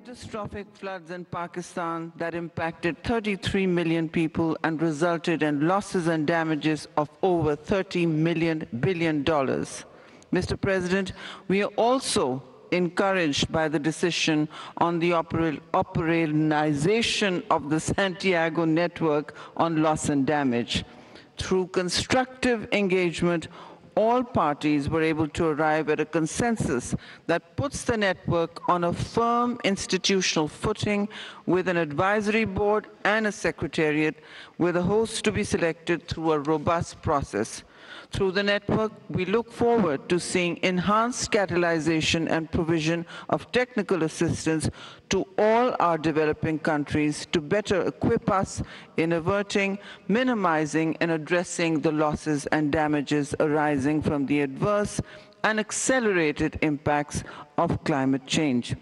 catastrophic floods in Pakistan that impacted 33 million people and resulted in losses and damages of over $30 billion. Mr. President, we are also encouraged by the decision on the operationalization of the Santiago network on loss and damage. Through constructive engagement, all parties were able to arrive at a consensus that puts the network on a firm institutional footing with an advisory board and a secretariat, with a host to be selected through a robust process. Through the network, we look forward to seeing enhanced catalyzation and provision of technical assistance to all our developing countries to better equip us in averting, minimizing, and addressing the losses and damages arising from the adverse and accelerated impacts of climate change.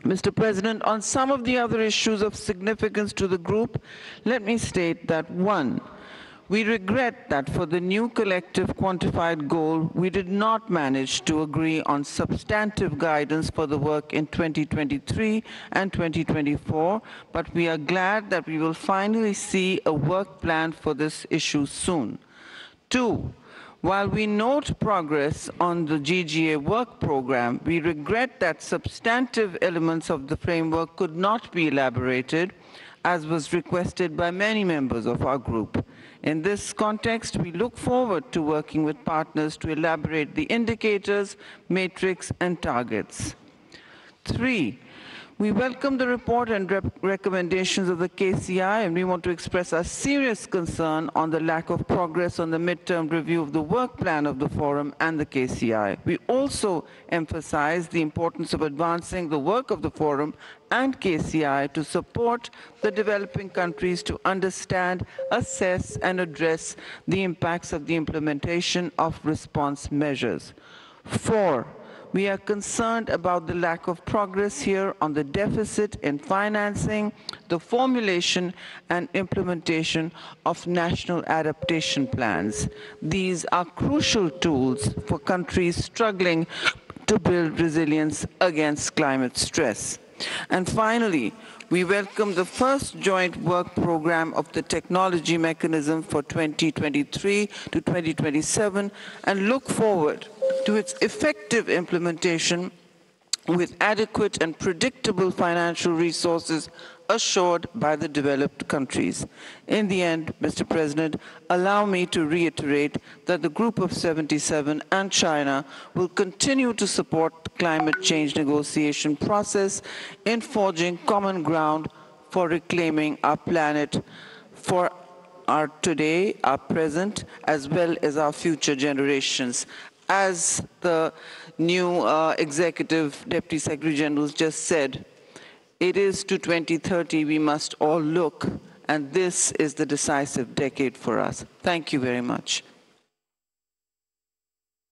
Mr. President, on some of the other issues of significance to the group, let me state that 1, we regret that for the new collective quantified goal, we did not manage to agree on substantive guidance for the work in 2023 and 2024, but we are glad that we will finally see a work plan for this issue soon. 2, while we note progress on the GGA work program, we regret that substantive elements of the framework could not be elaborated, as was requested by many members of our group. In this context, we look forward to working with partners to elaborate the indicators, matrix, and targets. 3, we welcome the report and recommendations of the KCI, and we want to express our serious concern on the lack of progress on the midterm review of the work plan of the Forum and the KCI. We also emphasize the importance of advancing the work of the Forum and KCI to support the developing countries to understand, assess, and address the impacts of the implementation of response measures. 4, we are concerned about the lack of progress here on the deficit in financing, the formulation and implementation of national adaptation plans. These are crucial tools for countries struggling to build resilience against climate stress. And finally, we welcome the first joint work program of the technology mechanism for 2023 to 2027 and look forward to its effective implementation with adequate and predictable financial resources assured by the developed countries. In the end, Mr. President, allow me to reiterate that the Group of 77 and China will continue to support the climate change negotiation process in forging common ground for reclaiming our planet for our today, our present, as well as our future generations. As the new Executive Deputy Secretary General just said, it is to 2030 we must all look, and this is the decisive decade for us. Thank you very much.